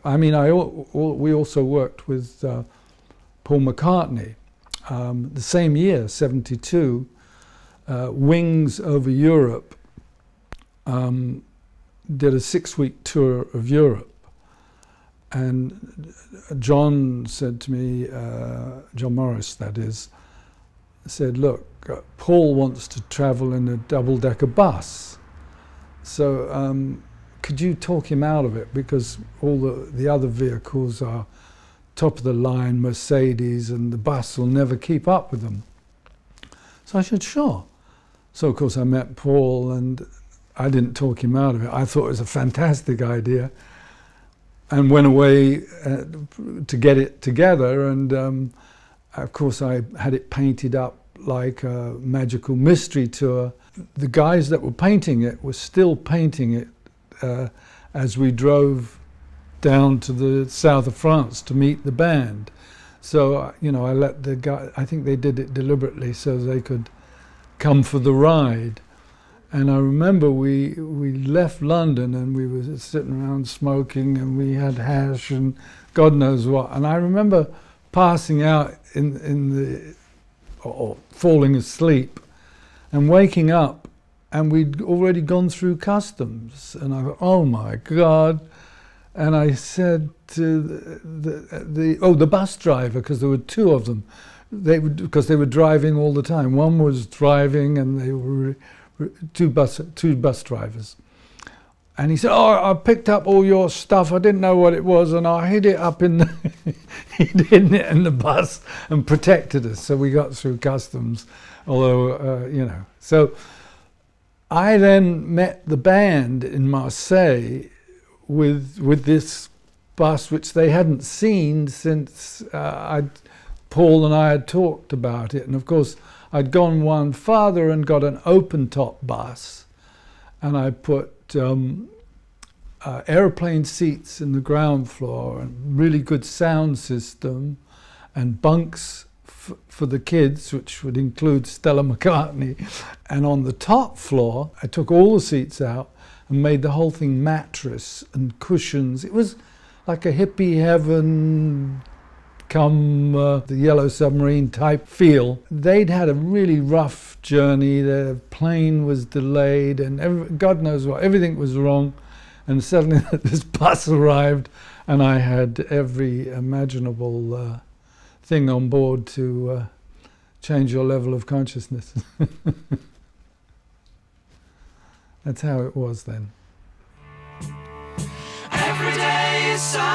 We also worked with Paul McCartney the same year, 72. Wings over Europe did a 6-week tour of Europe, and John said to me, John Morris that is, said, look, Paul wants to travel in a double-decker bus, so could you talk him out of it, because all the other vehicles are top of the line Mercedes and the bus will never keep up with them. So I said, sure. So of course I met Paul and I didn't talk him out of it. I thought it was a fantastic idea and went away to get it together, and of course I had it painted up like a magical mystery tour. The guys that were painting it were still painting it as we drove down to the south of France to meet the band. So, I let the guy, I think they did it deliberately so they could come for the ride. And I remember we left London and we were sitting around smoking and we had hash and God knows what. And I remember passing out or falling asleep and waking up, and we'd already gone through customs. And I thought, oh my God. And I said to the bus driver, because there were two of them, because they were driving all the time. One was driving and they were two bus drivers. And he said, oh, I picked up all your stuff. I didn't know what it was, and I hid it up in the bus and protected us. So we got through customs, although, So I then met the band in Marseille with this bus, which they hadn't seen since Paul and I had talked about it. And of course, I'd gone one farther and got an open-top bus, and I put aeroplane seats in the ground floor and really good sound system and bunks for the kids, which would include Stella McCartney. And on the top floor, I took all the seats out and made the whole thing mattress and cushions. It was like a hippie heaven come the Yellow Submarine type feel. They'd had a really rough journey. Their plane was delayed and God knows what, everything was wrong. And suddenly this bus arrived and I had every imaginable thing on board to change your level of consciousness. That's how it was then. Every day is sunshine.